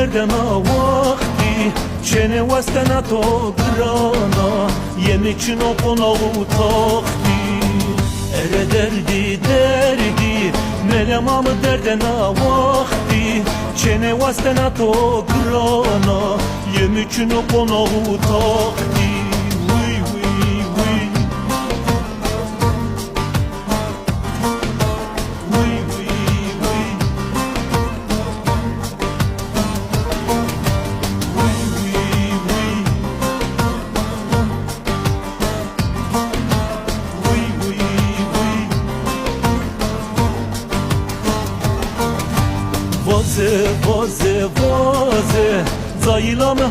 derdena vakti çene vastena to grana yemi için o konağı takti ere derdi melemamı derdena vakti çene vastena to grana yemi için o konağı takti Vaze, vaze, vaze Zayıla mı